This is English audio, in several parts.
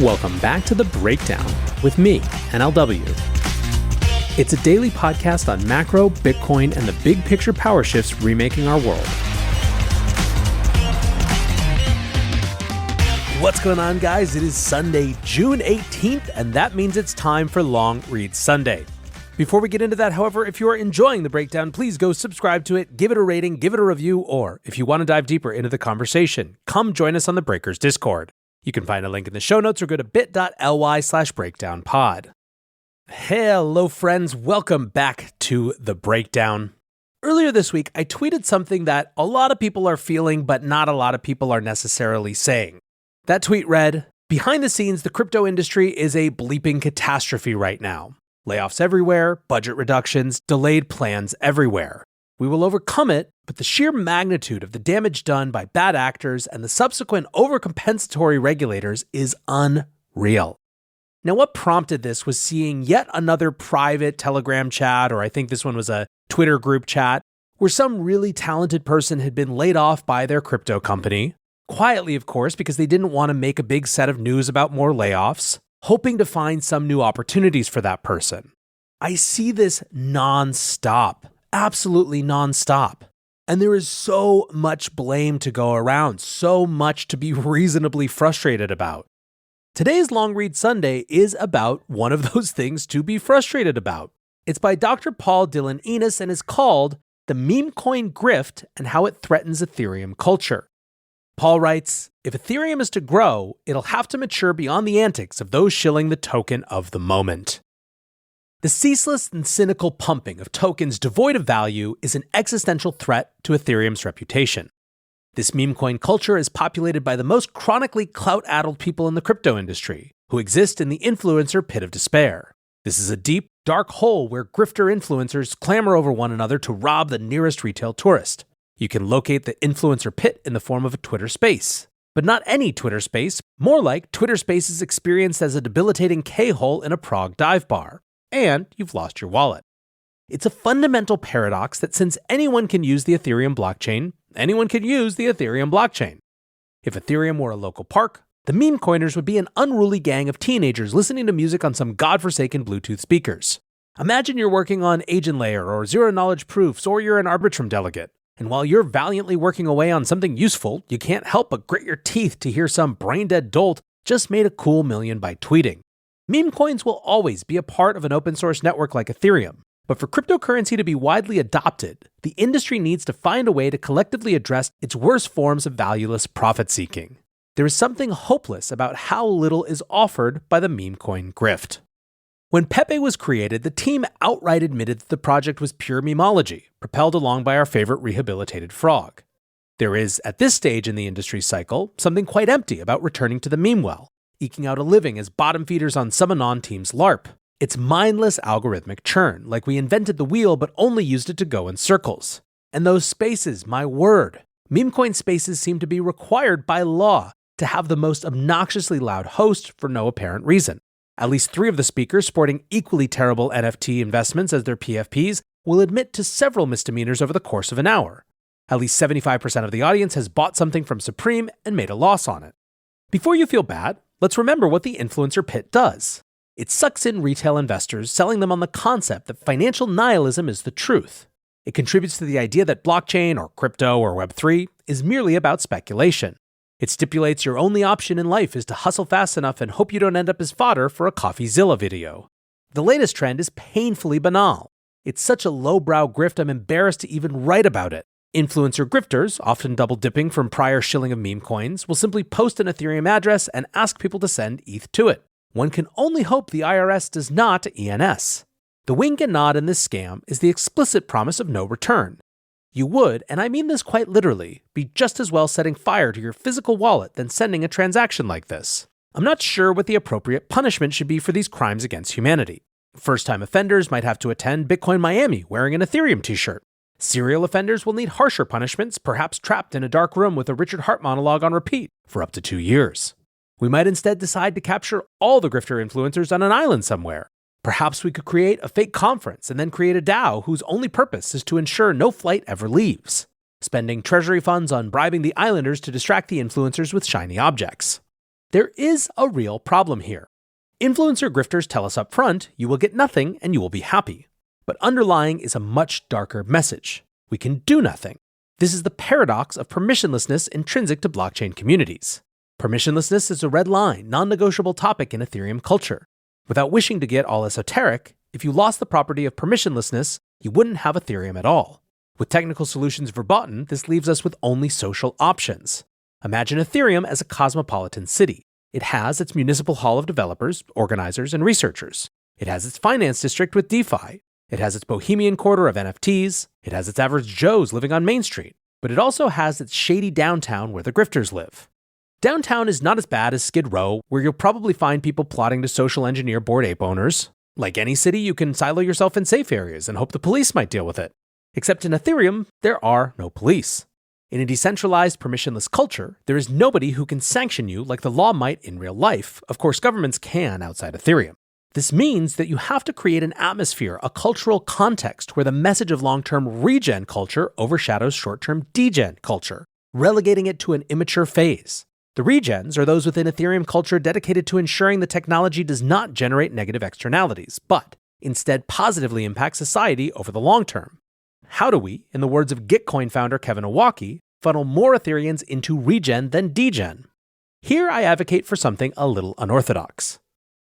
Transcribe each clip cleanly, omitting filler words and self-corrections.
Welcome back to The Breakdown with me, NLW. It's a daily podcast on macro, Bitcoin, and the big picture power shifts remaking our world. What's going on, guys? It is Sunday, June 18th, and that means it's time for Long Read Sunday. Before we get into that, however, if you are enjoying The Breakdown, please go subscribe to it, give it a rating, give it a review, or if you want to dive deeper into the conversation, come join us on the Breakers Discord. You can find a link in the show notes or go to bit.ly/breakdownpod. Hello, friends. Welcome back to The Breakdown. Earlier this week, I tweeted something that a lot of people are feeling, but not a lot of people are necessarily saying. That tweet read, "Behind the scenes, the crypto industry is a bleeping catastrophe right now. Layoffs everywhere, budget reductions, delayed plans everywhere. We will overcome it, but the sheer magnitude of the damage done by bad actors and the subsequent overcompensatory regulators is unreal." Now, what prompted this was seeing yet another private Telegram chat, or I think this one was a Twitter group chat, where some really talented person had been laid off by their crypto company, quietly, of course, because they didn't want to make a big set of news about more layoffs, hoping to find some new opportunities for that person. I see this nonstop. Absolutely nonstop. And there is so much blame to go around, so much to be reasonably frustrated about. Today's Long Read Sunday is about one of those things to be frustrated about. It's by Dr. Paul Dylan-Ennis and is called The Memecoin Grift and How It Threatens Ethereum Culture. Paul writes, "If Ethereum is to grow, it'll have to mature beyond the antics of those shilling the token of the moment. The ceaseless and cynical pumping of tokens devoid of value is an existential threat to Ethereum's reputation. This memecoin culture is populated by the most chronically clout-addled people in the crypto industry, who exist in the influencer pit of despair. This is a deep, dark hole where grifter influencers clamor over one another to rob the nearest retail tourist. You can locate the influencer pit in the form of a Twitter space. But not any Twitter space, more like Twitter Spaces experienced as a debilitating K-hole in a Prague dive bar. And you've lost your wallet. It's a fundamental paradox that since anyone can use the Ethereum blockchain, anyone can use the Ethereum blockchain. If Ethereum were a local park, the meme coiners would be an unruly gang of teenagers listening to music on some godforsaken Bluetooth speakers. Imagine you're working on Agent Layer or Zero Knowledge Proofs, or you're an Arbitrum delegate. And while you're valiantly working away on something useful, you can't help but grit your teeth to hear some brain-dead dolt just made a cool million by tweeting. Meme coins will always be a part of an open source network like Ethereum, but for cryptocurrency to be widely adopted, the industry needs to find a way to collectively address its worst forms of valueless profit-seeking. There is something hopeless about how little is offered by the meme coin grift. When Pepe was created, the team outright admitted that the project was pure memology, propelled along by our favorite rehabilitated frog. There is, at this stage in the industry cycle, something quite empty about returning to the meme well, eking out a living as bottom feeders on some anon team's LARP. It's mindless algorithmic churn, like we invented the wheel but only used it to go in circles. And those spaces, my word. Memecoin spaces seem to be required by law to have the most obnoxiously loud host for no apparent reason. At least 3 of the speakers sporting equally terrible NFT investments as their PFPs will admit to several misdemeanors over the course of an hour. At least 75% of the audience has bought something from Supreme and made a loss on it. Before you feel bad, let's remember what the influencer pit does. It sucks in retail investors, selling them on the concept that financial nihilism is the truth. It contributes to the idea that blockchain or crypto or Web3 is merely about speculation. It stipulates your only option in life is to hustle fast enough and hope you don't end up as fodder for a CoffeeZilla video. The latest trend is painfully banal. It's such a lowbrow grift I'm embarrassed to even write about it. Influencer grifters, often double-dipping from prior shilling of meme coins, will simply post an Ethereum address and ask people to send ETH to it. One can only hope the IRS does not ENS. The wink and nod in this scam is the explicit promise of no return. You would, and I mean this quite literally, be just as well setting fire to your physical wallet than sending a transaction like this. I'm not sure what the appropriate punishment should be for these crimes against humanity. First-time offenders might have to attend Bitcoin Miami wearing an Ethereum t-shirt. Serial offenders will need harsher punishments, perhaps trapped in a dark room with a Richard Hart monologue on repeat for up to 2 years. We might instead decide to capture all the grifter influencers on an island somewhere. Perhaps we could create a fake conference and then create a DAO whose only purpose is to ensure no flight ever leaves, spending treasury funds on bribing the islanders to distract the influencers with shiny objects. There is a real problem here. Influencer grifters tell us up front, you will get nothing and you will be happy. But underlying is a much darker message. We can do nothing. This is the paradox of permissionlessness intrinsic to blockchain communities. Permissionlessness is a red line, non-negotiable topic in Ethereum culture. Without wishing to get all esoteric, if you lost the property of permissionlessness, you wouldn't have Ethereum at all. With technical solutions verboten, this leaves us with only social options. Imagine Ethereum as a cosmopolitan city. It has its municipal hall of developers, organizers, and researchers. It has its finance district with DeFi. It has its bohemian quarter of NFTs. It has its average Joes living on Main Street. But it also has its shady downtown where the grifters live. Downtown is not as bad as Skid Row, where you'll probably find people plotting to social engineer Bored Ape owners. Like any city, you can silo yourself in safe areas and hope the police might deal with it. Except in Ethereum, there are no police. In a decentralized, permissionless culture, there is nobody who can sanction you like the law might in real life. Of course, governments can outside Ethereum. This means that you have to create an atmosphere, a cultural context where the message of long-term regen culture overshadows short-term degen culture, relegating it to an immature phase. The regens are those within Ethereum culture dedicated to ensuring the technology does not generate negative externalities, but instead positively impact society over the long term. How do we, in the words of Gitcoin founder Kevin Owocki, funnel more Ethereans into regen than degen? Here I advocate for something a little unorthodox.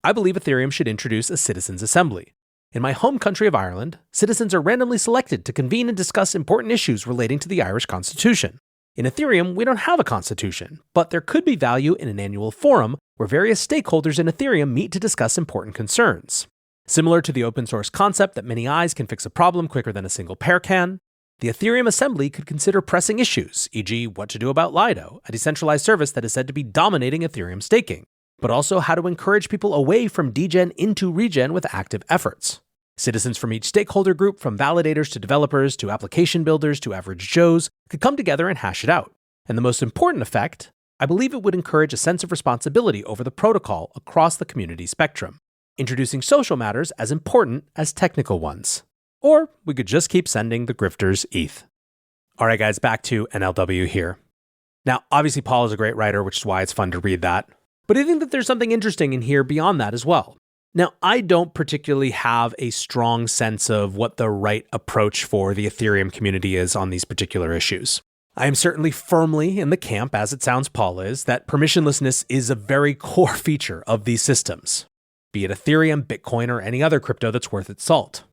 I believe Ethereum should introduce a citizens' assembly. In my home country of Ireland, citizens are randomly selected to convene and discuss important issues relating to the Irish Constitution. In Ethereum, we don't have a constitution, but there could be value in an annual forum where various stakeholders in Ethereum meet to discuss important concerns. Similar to the open source concept that many eyes can fix a problem quicker than a single pair can, the Ethereum Assembly could consider pressing issues, e.g. what to do about Lido, a decentralized service that is said to be dominating Ethereum staking, but also how to encourage people away from degen into regen with active efforts. Citizens from each stakeholder group, from validators to developers to application builders to average Joes, could come together and hash it out. And the most important effect, I believe it would encourage a sense of responsibility over the protocol across the community spectrum, introducing social matters as important as technical ones. Or we could just keep sending the grifters ETH. All right, guys, back to NLW here. Now, obviously, Paul is a great writer, which is why it's fun to read that. But I think that there's something interesting in here beyond that as well. Now, I don't particularly have a strong sense of what the right approach for the Ethereum community is on these particular issues. I am certainly firmly in the camp, as it sounds Paul is, that permissionlessness is a very core feature of these systems, be it Ethereum, Bitcoin, or any other crypto that's worth its salt.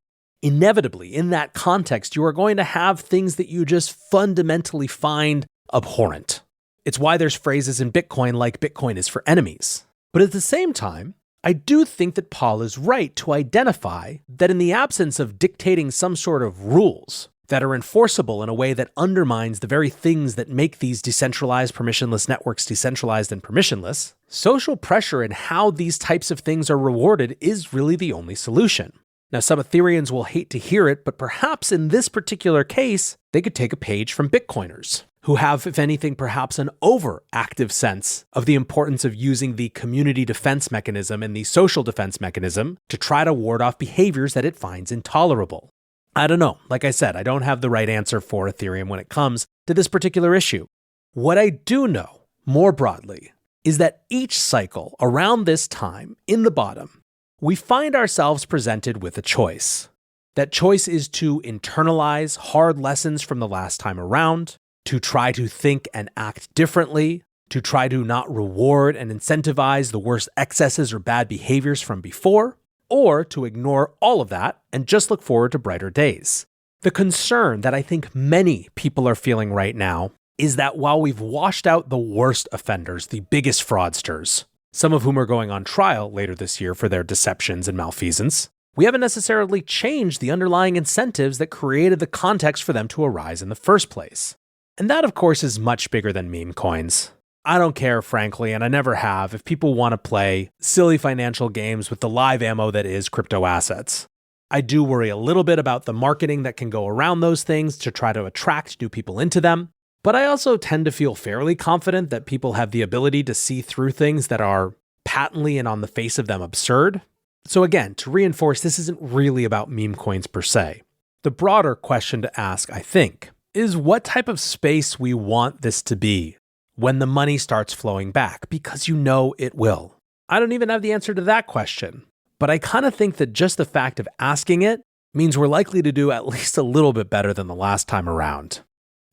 Inevitably, in that context, you are going to have things that you just fundamentally find abhorrent. It's why there's phrases in Bitcoin like Bitcoin is for enemies. But at the same time, I do think that Paul is right to identify that in the absence of dictating some sort of rules that are enforceable in a way that undermines the very things that make these decentralized permissionless networks decentralized and permissionless, social pressure and how these types of things are rewarded is really the only solution. Now, some Ethereans will hate to hear it, but perhaps in this particular case, they could take a page from Bitcoiners, who have, if anything, perhaps an overactive sense of the importance of using the community defense mechanism and the social defense mechanism to try to ward off behaviors that it finds intolerable. I don't know. Like I said, I don't have the right answer for Ethereum when it comes to this particular issue. What I do know, more broadly, is that each cycle around this time, in the bottom, we find ourselves presented with a choice. That choice is to internalize hard lessons from the last time around, to try to think and act differently, to try to not reward and incentivize the worst excesses or bad behaviors from before, or to ignore all of that and just look forward to brighter days. The concern that I think many people are feeling right now is that while we've washed out the worst offenders, the biggest fraudsters, some of whom are going on trial later this year for their deceptions and malfeasance, we haven't necessarily changed the underlying incentives that created the context for them to arise in the first place. And that, of course, is much bigger than Memecoins. I don't care, frankly, and I never have, if people want to play silly financial games with the live ammo that is crypto assets. I do worry a little bit about the marketing that can go around those things to try to attract new people into them, but I also tend to feel fairly confident that people have the ability to see through things that are patently and on the face of them absurd. So again, to reinforce, this isn't really about Memecoins per se. The broader question to ask, I think, is what type of space we want this to be. when the money starts flowing back? Because you know it will. I don't even have the answer to that question, but I kind of think that just the fact of asking it means we're likely to do at least a little bit better than the last time around.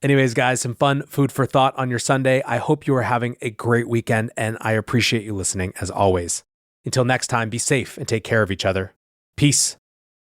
Anyways, guys, some fun food for thought on your Sunday. I hope you are having a great weekend, and I appreciate you listening as always. Until next time, be safe and take care of each other. Peace.